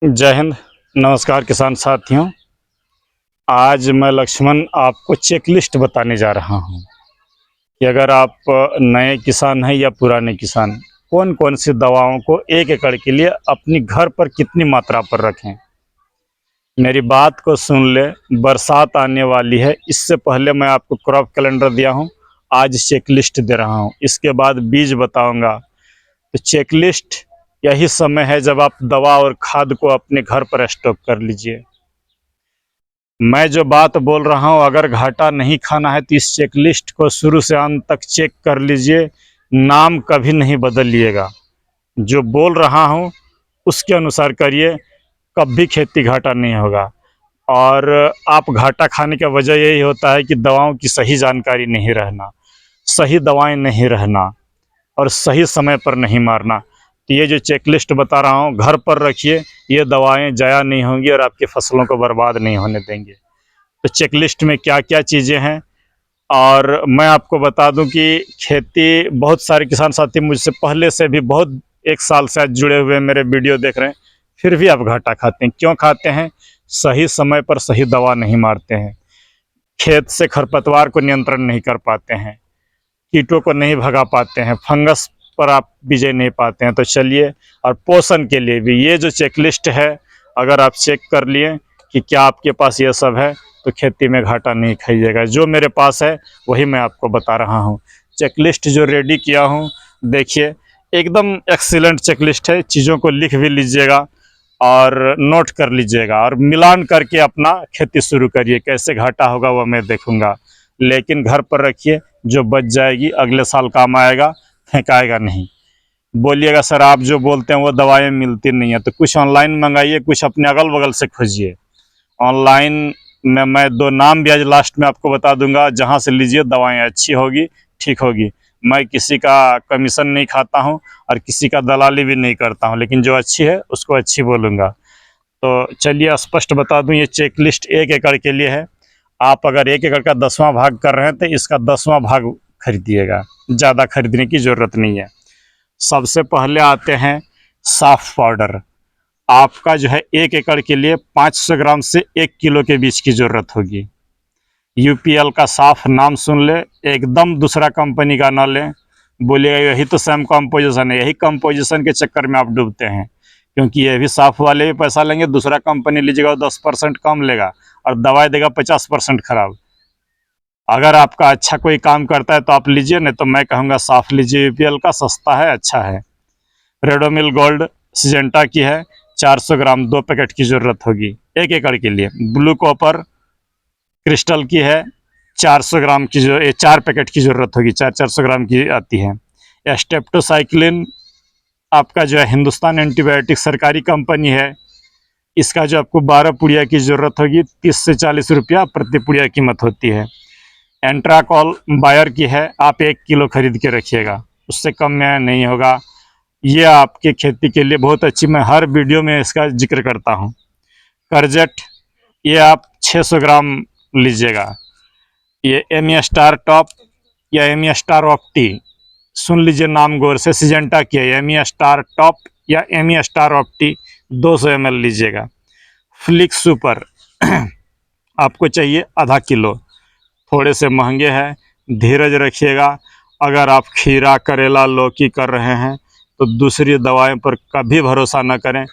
जय हिंद। नमस्कार किसान साथियों। आज मैं लक्ष्मण आपको चेकलिस्ट बताने जा रहा हूं कि अगर आप नए किसान हैं या पुराने किसान, कौन कौन सी दवाओं को 1 एकड़ के लिए अपनी घर पर कितनी मात्रा पर रखें। मेरी बात को सुन ले, बरसात आने वाली है। इससे पहले मैं आपको क्रॉप कैलेंडर दिया हूं, आज चेकलिस्ट दे रहा हूं, इसके बाद बीज बताऊंगा। तो चेकलिस्ट यही समय है जब आप दवा और खाद को अपने घर पर स्टॉक कर लीजिए। मैं जो बात बोल रहा हूँ, अगर घाटा नहीं खाना है तो इस चेकलिस्ट को शुरू से अंत तक चेक कर लीजिए, नाम कभी नहीं बदलिएगा। जो बोल रहा हूँ उसके अनुसार करिए, कभी खेती घाटा नहीं होगा। और आप घाटा खाने का वजह यही होता है कि दवाओं की सही जानकारी नहीं रहना, सही दवाएं नहीं रहना और सही समय पर नहीं मारना। तो ये जो चेकलिस्ट बता रहा हूँ घर पर रखिए, ये दवाएं ज़ाया नहीं होंगी और आपकी फसलों को बर्बाद नहीं होने देंगे। तो चेकलिस्ट में क्या क्या चीज़ें हैं, और मैं आपको बता दूं कि खेती बहुत सारे किसान साथी मुझसे पहले से भी बहुत 1 साल से आज जुड़े हुए मेरे वीडियो देख रहे हैं, फिर भी आप घाटा खाते हैं। क्यों खाते हैं? सही समय पर सही दवा नहीं मारते हैं, खेत से खरपतवार को नियंत्रण नहीं कर पाते हैं, कीटों को नहीं भगा पाते हैं, फंगस पर आप विजय नहीं पाते हैं। तो चलिए, और पोषण के लिए भी ये जो चेकलिस्ट है, अगर आप चेक कर लिए कि क्या आपके पास ये सब है तो खेती में घाटा नहीं खाइएगा। जो मेरे पास है वही मैं आपको बता रहा हूँ। चेकलिस्ट जो रेडी किया हूँ, देखिए एकदम एक्सीलेंट चेकलिस्ट है। चीज़ों को लिख भी लीजिएगा और नोट कर लीजिएगा और मिलान करके अपना खेती शुरू करिए। कैसे घाटा होगा वो मैं देखूंगा, लेकिन घर पर रखिए, जो बच जाएगी अगले साल काम आएगा, फेंकाएगा नहीं। बोलिएगा सर आप जो बोलते हैं वो दवाएं मिलती नहीं है, तो कुछ ऑनलाइन मंगाइए, कुछ अपने अगल बगल से खोजिए। ऑनलाइन में मैं 2 नाम भी आज लास्ट में आपको बता दूंगा, जहां से लीजिए दवाएं अच्छी होगी, ठीक होगी। मैं किसी का कमीशन नहीं खाता हूं और किसी का दलाली भी नहीं करता हूं, लेकिन जो अच्छी है उसको अच्छी बोलूँगा। तो चलिए स्पष्ट बता दूं, ये चेकलिस्ट 1 एकड़ के लिए है। आप अगर 1 एकड़ का 10वां भाग कर रहे हैं तो इसका 10वां भाग खरीदिएगा, ज़्यादा खरीदने की ज़रूरत नहीं है। सबसे पहले आते हैं साफ पाउडर। आपका जो है 1 एकड़ के लिए 500 ग्राम से 1 किलो के बीच की ज़रूरत होगी। यूपीएल का साफ नाम सुन ले, एकदम दूसरा कंपनी का ना लें। बोलिएगा यही तो सेम कंपोजिशन है, यही कंपोजिशन के चक्कर में आप डूबते हैं, क्योंकि ये भी साफ वाले भी पैसा लेंगे, दूसरा कंपनी लीजिएगा 10% कम लेगा और दवाई देगा 50% खराब। अगर आपका अच्छा कोई काम करता है तो आप लीजिए, नहीं तो मैं कहूँगा साफ लीजिए। यूपीएल का सस्ता है, अच्छा है। रेडोमिल गोल्ड सिजेंटा की है, 400 ग्राम 2 पैकेट की ज़रूरत होगी 1 एकड़ के लिए। ब्लू कॉपर क्रिस्टल की है, 400 ग्राम की, जो 4 पैकेट की ज़रूरत होगी, 400 ग्राम की आती है। स्टेप्टोसाइक्लिन आपका जो है हिंदुस्तान एंटीबायोटिक सरकारी कंपनी है, इसका जो आपको 12 पुड़िया की ज़रूरत होगी, 30 से 40 रुपया प्रति पुड़िया कीमत होती है। एंट्राकॉल बायर की है, आप 1 किलो खरीद के रखिएगा, उससे कम में नहीं होगा। ये आपके खेती के लिए बहुत अच्छी, मैं हर वीडियो में इसका जिक्र करता हूँ। करजेट, ये आप 600 ग्राम लीजिएगा। ये एमी स्टार टॉप या एमी स्टार ऑप्टी, सुन लीजिए नाम गौर से, सिजेंटा की है। एमी स्टार टॉप या एमी स्टार ऑप्टी 200 ml लीजिएगा। फ्लिक्स सुपर आपको चाहिए आधा किलो, थोड़े से महंगे हैं, धीरज रखिएगा। अगर आप खीरा, करेला, लौकी कर रहे हैं तो दूसरी दवाएं पर कभी भरोसा न करें।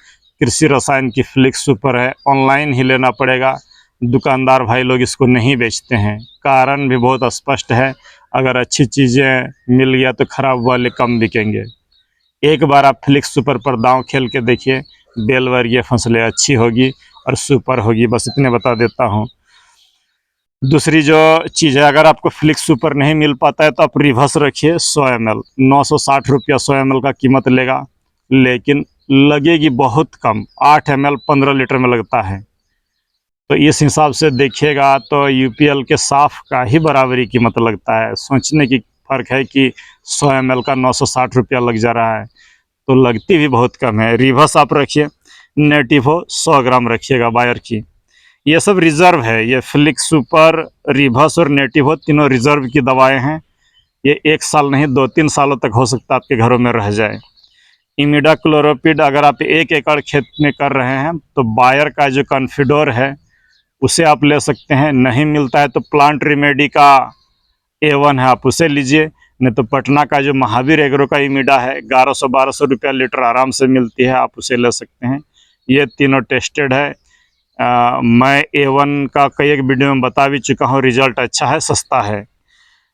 कृषि रसायन की फ्लिक्स सुपर है, ऑनलाइन ही लेना पड़ेगा। दुकानदार भाई लोग इसको नहीं बेचते हैं, कारण भी बहुत स्पष्ट है। अगर अच्छी चीज़ें मिल गया तो खराब वाले कम बिकेंगे। एक बार आप फ्लिक्स सुपर पर दांव खेल के देखिए, बेल वर्गीय फसलें अच्छी होगी और सुपर होगी। बस इतने बता देता हूँ। दूसरी जो चीज़ है, अगर आपको फ्लिक्स सुपर नहीं मिल पाता है तो आप रिवर्स रखिए 100 ml, 960 रुपया 100 ml का कीमत लेगा, लेकिन लगेगी बहुत कम। 8 ml 15 लीटर में लगता है। तो इस हिसाब से देखिएगा तो यूपीएल के साफ का ही बराबरी कीमत लगता है। सोचने की फ़र्क है कि 100 ml का 960 रुपया लग जा रहा है, तो लगती भी बहुत कम है। रिवर्स आप रखिए, नेटिवो 100 ग्राम रखिएगा बायर की। ये सब रिजर्व है, ये फ्लिक्स सुपर, रिवर्स और नेटिवो तीनों रिजर्व की दवाएं हैं। ये 1 साल नहीं 2-3 सालों तक हो सकता है आपके घरों में रह जाए। इमिडाक्लोरोपिड अगर आप 1 एकड़ खेत में कर रहे हैं तो बायर का जो कॉन्फिडोर है उसे आप ले सकते हैं। नहीं मिलता है तो प्लांट रेमेडी का A1 है, आप उसे लीजिए। नहीं तो पटना का जो महावीर एग्रो का इमिडा है 1100-1200 रुपया लीटर आराम से मिलती है, आप उसे ले सकते हैं। ये तीनों टेस्टेड है। मैं A1 का कई एक वीडियो में बता भी चुका हूँ, रिजल्ट अच्छा है, सस्ता है।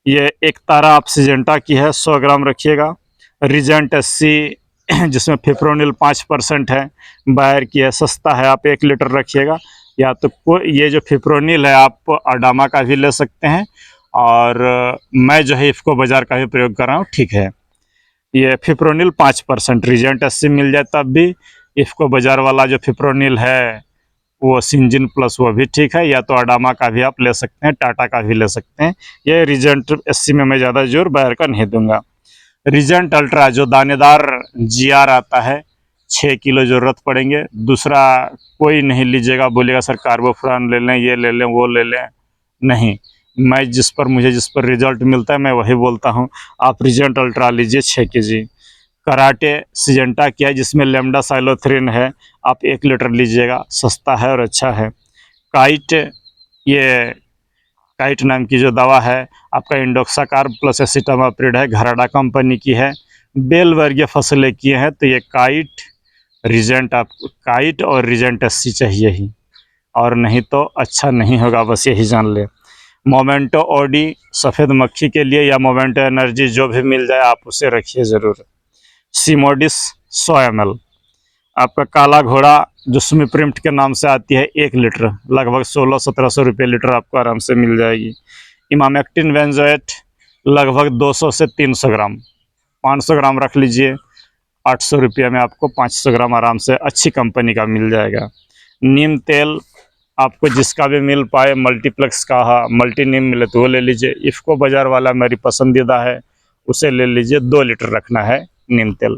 ये एक तारा आप सिजेंटा की है, 100 ग्राम रखिएगा। रिजेंट 80 जिसमें फिप्रोनिल 5% है, बायर की है, सस्ता है, आप 1 लीटर रखिएगा। या तो ये जो फिप्रोनिल है आप अडामा का भी ले सकते हैं, और मैं जो है इफ़को बाज़ार का भी प्रयोग कर रहा हूँ, ठीक है। ये फिप्रोनिल 5%, रिजेंट 80 मिल जाए तब भी। इफ़को बाज़ार वाला जो फिप्रोनिल है वो सिंजिन प्लस वो भी ठीक है, या तो अडामा का भी आप ले सकते हैं, टाटा का भी ले सकते हैं। ये रिजेंट 80 में मैं ज़्यादा जोर बायर का नहीं दूंगा। रिजेंट अल्ट्रा जो दानेदार GR आता है, 6 किलो ज़रूरत पड़ेंगे। दूसरा कोई नहीं लीजिएगा, बोलिएगा सर कार्बोफ्यूरॉन ले लें, ये ले लें, वो ले लें। नहीं, मैं मुझे जिस पर रिजल्ट मिलता है मैं वही बोलता हूँ। आप रिजेंट अल्ट्रा लीजिए 6 kg। कराटे सिजेंटा क्या है जिसमें लेमडा साइलोथ्रिन है, आप 1 लीटर लीजिएगा, सस्ता है और अच्छा है। काइट, ये काइट नाम की जो दवा है आपका इंडोक्साकार्ब प्लस एसिटामाप्रिड है, घराडा कंपनी की है। बेल वर्गीय फसलें किए हैं, तो ये काइट रिजेंट, आपको काइट और रिजेंट 80 चाहिए ही, और नहीं तो अच्छा नहीं होगा, बस यही जान ले। मोमेंटो ओडी सफ़ेद मक्खी के लिए, या मोमेंटो एनर्जी जो भी मिल जाए आप उसे रखिए ज़रूर। सीमोडिस 100 ml। आपका काला घोड़ा जो सुमिप्रिम्ट के नाम से आती है 1 लीटर, लगभग 1600-1700 रुपये लीटर आपको आराम से मिल जाएगी। इमामेक्टिन बेंजोएट लगभग 200 से 300 ग्राम, 500 ग्राम रख लीजिए, 800 रुपये में आपको 500 ग्राम आराम से अच्छी कंपनी का मिल जाएगा। नीम तेल आपको जिसका भी मिल पाए, मल्टीप्लेक्स का मल्टी नीम मिले तो वो ले लीजिए। इफ़को बाज़ार वाला मेरी पसंदीदा है, उसे ले लीजिए, 2 लीटर रखना है नीम तेल।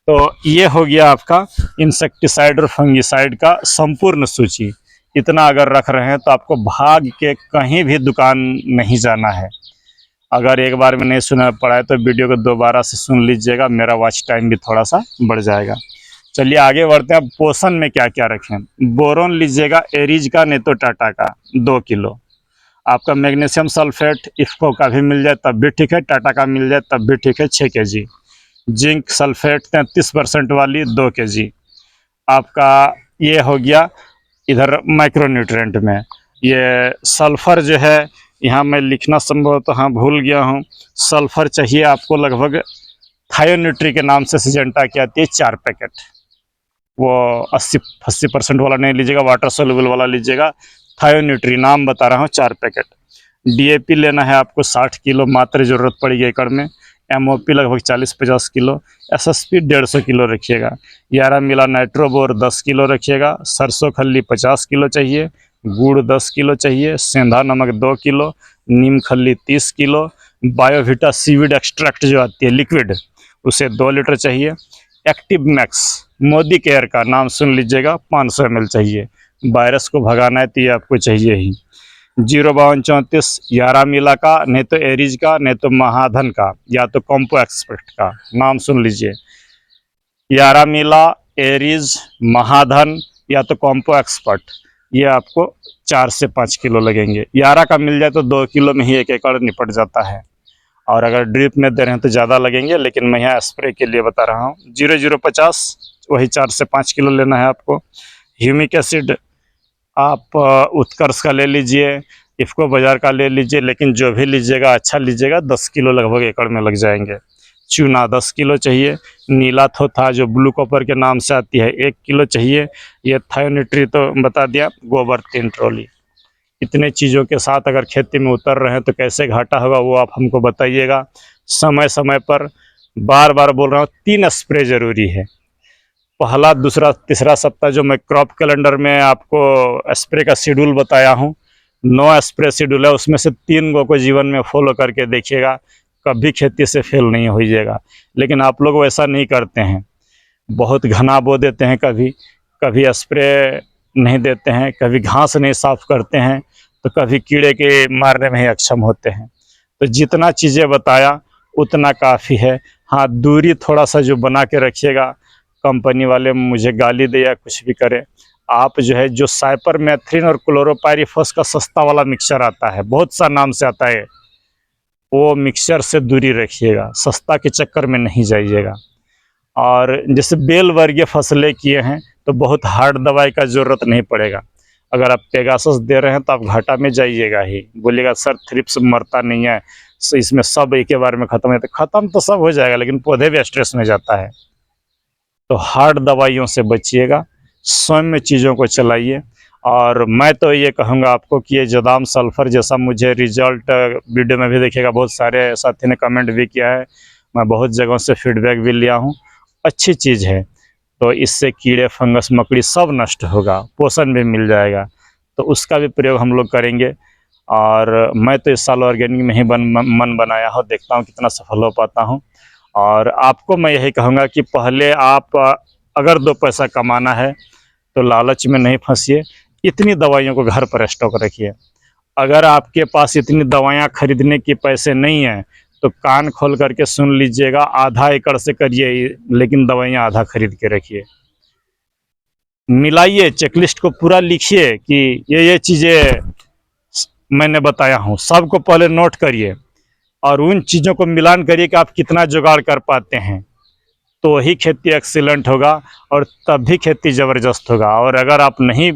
तो ये हो गया आपका इंसेक्टिसाइड और फंगिसाइड का संपूर्ण सूची। इतना अगर रख रहे हैं तो आपको भाग के कहीं भी दुकान नहीं जाना है। अगर एक बार में नहीं सुना पड़ा है तो वीडियो को दोबारा से सुन लीजिएगा, मेरा वॉच टाइम भी थोड़ा सा बढ़ जाएगा। चलिए आगे बढ़ते हैं। अब पोषण में क्या क्या रखें। बोरोन लीजिएगा एरिज का, नहीं तो टाटा का, 2 किलो। आपका मैग्नीशियम सल्फेट इफ़को का भी मिल जाए तब भी ठीक है, टाटा का मिल जाए तब भी ठीक है, 6 kg। जिंक सल्फेट 33% वाली 2 kg। आपका ये हो गया इधर माइक्रोन्यूट्रिएंट में। ये सल्फ़र जो है यहाँ मैं लिखना संभवतः हाँ भूल गया हूँ। सल्फ़र चाहिए आपको लगभग, थायोन्यूट्री के नाम से सिजेंटा की आती है, 4 पैकेट। वो 80% वाला नहीं लीजिएगा, वाटर सोल्यूबल वाला लीजिएगा। थायोन्यूट्री नाम बता रहा हूँ, 4 पैकेट। DAP लेना है आपको 60 किलो मात्र ज़रूरत पड़ेगी एकड़ में। MOP लगभग 40-50 किलो। SSP 150 किलो रखिएगा। 11 मिला नाइट्रोबोर 10 किलो रखिएगा। सरसों खल्ली 50 किलो चाहिए। गुड़ 10 किलो चाहिए। सेंधा नमक 2 किलो। नीम खल्ली 30 किलो। बायोविटा सीविड एक्सट्रैक्ट जो आती है लिक्विड, उसे 2 लीटर चाहिए। एक्टिव मैक्स मोदी केयर का नाम सुन लीजिएगा, 500 ml चाहिए। वायरस को भगाना है तो ये आपको चाहिए ही। 05234 11 मिला का, नहीं तो एरिज का, नहीं तो महाधन का, या तो कॉम्पो एक्सपर्ट का नाम सुन लीजिए। 11 मिला, एरिज, महाधन या तो कॉम्पो एक्सपर्ट, ये आपको 4 से 5 किलो लगेंगे। 11 का मिल जाए तो 2 किलो में ही 1 एकड़ निपट जाता है, और अगर ड्रिप में दे रहे हैं तो ज़्यादा लगेंगे, लेकिन मैं यहाँ स्प्रे के लिए बता रहा हूँ। 0050 वही 4 से 5 किलो लेना है आपको। ह्यूमिक एसिड आप उत्कर्ष का ले लीजिए, इफ़को बाज़ार का ले लीजिए, लेकिन जो भी लीजिएगा अच्छा लीजिएगा, 10 किलो लगभग एकड़ में लग जाएंगे। चूना 10 किलो चाहिए। नीला थोथा जो ब्लू कॉपर के नाम से आती है 1 किलो चाहिए। ये थायोनिट्री तो बता दिया। गोबर 3 ट्रॉली। इतने चीज़ों के साथ अगर खेती में उतर रहे हैं तो कैसे घाटा होगा वो आप हमको बताइएगा। समय समय पर, बार बार बोल रहा हूँ, 3 स्प्रे ज़रूरी है। पहला, दूसरा, तीसरा सप्ताह जो मैं क्रॉप कैलेंडर में आपको स्प्रे का शेड्यूल बताया हूँ, 9 स्प्रे शेड्यूल है, उसमें से 3 गो को जीवन में फॉलो करके देखिएगा, कभी खेती से फेल नहीं होइएगा। लेकिन आप लोग वैसा नहीं करते हैं, बहुत घना बो देते हैं, कभी कभी स्प्रे नहीं देते हैं, कभी घास नहीं साफ़ करते हैं, तो कभी कीड़े के मारने में ही अक्षम होते हैं। तो जितना चीज़ें बताया उतना काफ़ी है। हाँ, दूरी थोड़ा सा जो बना के रखिएगा, कंपनी वाले मुझे गाली दे या कुछ भी करे, आप जो है जो साइपरमेथ्रिन और क्लोरोपाइरीफॉस का सस्ता वाला मिक्सचर आता है, बहुत सा नाम से आता है, वो मिक्सचर से दूरी रखिएगा, सस्ता के चक्कर में नहीं जाइएगा। और जैसे बेल वर्गीय फसलें किए हैं तो बहुत हार्ड दवाई का ज़रूरत नहीं पड़ेगा। अगर आप पेगासस दे रहे हैं तो आप घाटा में जाइएगा ही, बोलिएगा सर थ्रिप्स मरता नहीं है, इसमें सब एक ही बार में ख़त्म है, तो ख़त्म तो सब हो जाएगा लेकिन पौधे भी स्ट्रेस में जाता है। तो हार्ड दवाइयों से बचिएगा, स्वयं में चीज़ों को चलाइए। और मैं तो ये कहूँगा आपको कि ये जदाम सल्फ़र जैसा मुझे रिजल्ट वीडियो में भी देखिएगा, बहुत सारे साथी ने कमेंट भी किया है, मैं बहुत जगहों से फीडबैक भी लिया हूँ, अच्छी चीज़ है। तो इससे कीड़े फंगस मकड़ी सब नष्ट होगा, पोषण भी मिल जाएगा, तो उसका भी प्रयोग हम लोग करेंगे। और मैं तो इस साल ऑर्गेनिक में ही मन बनाया हूँ, देखता हूँ कितना सफल हो पाता हूँ। और आपको मैं यही कहूँगा कि पहले आप अगर 2 पैसा कमाना है तो लालच में नहीं फंसिए, इतनी दवाइयों को घर पर स्टॉक रखिए। अगर आपके पास इतनी दवाइयाँ खरीदने के पैसे नहीं हैं तो कान खोल करके सुन लीजिएगा, आधा एकड़ से करिए लेकिन दवाइयाँ आधा खरीद के रखिए। मिलाइए, चेकलिस्ट को पूरा लिखिए कि ये चीज़ें मैंने बताया हूँ, सबको पहले नोट करिए और उन चीज़ों को मिलान करिए कि आप कितना जुगाड़ कर पाते हैं, तो ही खेती एक्सीलेंट होगा और तब भी खेती ज़बरदस्त होगा। और अगर आप नहीं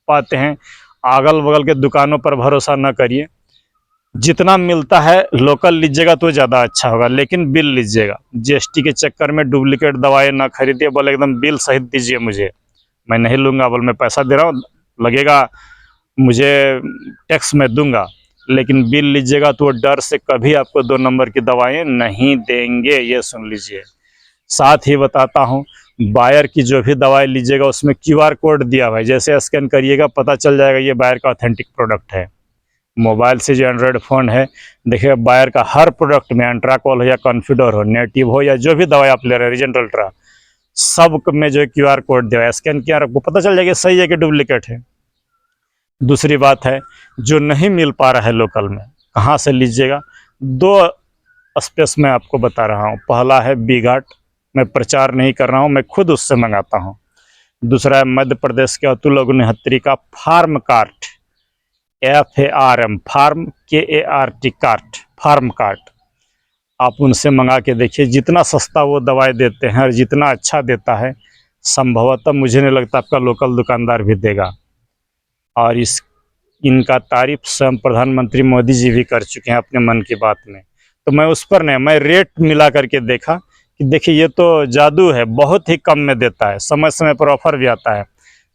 पाते हैं, अगल बगल के दुकानों पर भरोसा न करिए, जितना मिलता है लोकल लीजिएगा तो ज़्यादा अच्छा होगा, लेकिन बिल लीजिएगा। जीएसटी के चक्कर में डुप्लीकेट दवाई ना खरीदिए, बोले एकदम बिल सहित दीजिए मुझे, मैं नहीं लूँगा, बोल मैं पैसा दे रहा हूँ, लगेगा मुझे टैक्स मैं दूंगा, लेकिन बिल लीजिएगा तो वो डर से कभी आपको 2 नंबर की दवाएं नहीं देंगे, ये सुन लीजिए। साथ ही बताता हूँ, बायर की जो भी दवाई लीजिएगा उसमें QR कोड दिया हुआ है, जैसे स्कैन करिएगा पता चल जाएगा ये बायर का ऑथेंटिक प्रोडक्ट है। मोबाइल से जो एंड्रॉयड फ़ोन है, देखिए बायर का हर प्रोडक्ट में एंट्राकॉल हो या कॉन्फिडोर हो, नेटिव हो या जो भी दवाई आप ले रहे हैं, रीजेंट अल्ट्रा, सब में जो QR कोड दिया है, स्कैन किया आपको पता चल जाएगा सही है कि डुप्लीकेट है। दूसरी बात है, जो नहीं मिल पा रहा है लोकल में, कहाँ से लीजिएगा? 2 स्पेस में आपको बता रहा हूँ। पहला है वी-गार्ड, मैं प्रचार नहीं कर रहा हूँ, मैं खुद उससे मंगाता हूँ। दूसरा है मध्य प्रदेश के अतुल अग्निहोत्री का Farm Kart, FARM, Farm KART Kart, Farm Kart, आप उनसे मंगा के देखिए, जितना सस्ता वो दवाई देते हैं और जितना अच्छा देता है, संभवतः मुझे नहीं लगता आपका लोकल दुकानदार भी देगा। और इनका तारीफ स्वयं प्रधानमंत्री मोदी जी भी कर चुके हैं अपने मन की बात में, तो मैं उस पर नहीं, मैं रेट मिला करके देखा कि देखिए ये तो जादू है, बहुत ही कम में देता है, समय समय पर ऑफर भी आता है,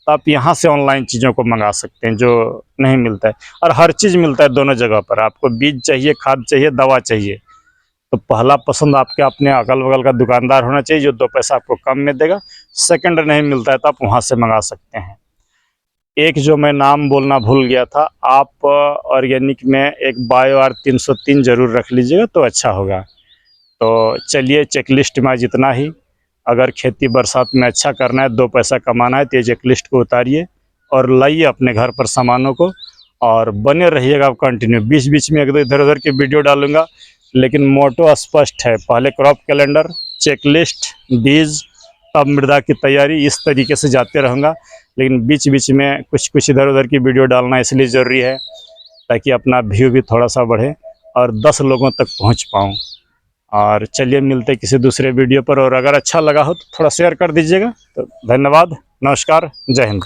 तो आप यहाँ से ऑनलाइन चीज़ों को मंगा सकते हैं जो नहीं मिलता है। और हर चीज़ मिलता है दोनों जगह पर, आपको बीज चाहिए, खाद चाहिए, दवा चाहिए, तो पहला पसंद आपके अपने अगल बगल का दुकानदार होना चाहिए जो 2 पैसा आपको कम में देगा। सेकंड नहीं मिलता है तो आप वहाँ से मंगा सकते हैं। एक जो मैं नाम बोलना भूल गया था, आप ऑर्गेनिक में एक बायो-आर 303 ज़रूर रख लीजिएगा तो अच्छा होगा। तो चलिए, चेकलिस्ट में आज इतना ही। अगर खेती बरसात में अच्छा करना है, 2 पैसा कमाना है, तो ये चेकलिस्ट को उतारिए और लाइए अपने घर पर सामानों को, और बने रहिएगा आप कंटिन्यू। बीच बीच में एक दो इधर उधर की वीडियो डालूंगा, लेकिन मोटो स्पष्ट है, पहले क्रॉप कैलेंडर, चेकलिस्ट, बीज, तब मृदा की तैयारी, इस तरीके से जाते रहूँगा। लेकिन बीच बीच में कुछ कुछ इधर उधर की वीडियो डालना इसलिए ज़रूरी है ताकि अपना व्यू भी थोड़ा सा बढ़े और 10 लोगों तक पहुंच पाऊं। और चलिए, मिलते किसी दूसरे वीडियो पर, और अगर अच्छा लगा हो तो थोड़ा शेयर कर दीजिएगा। तो धन्यवाद, नमस्कार, जय हिंद।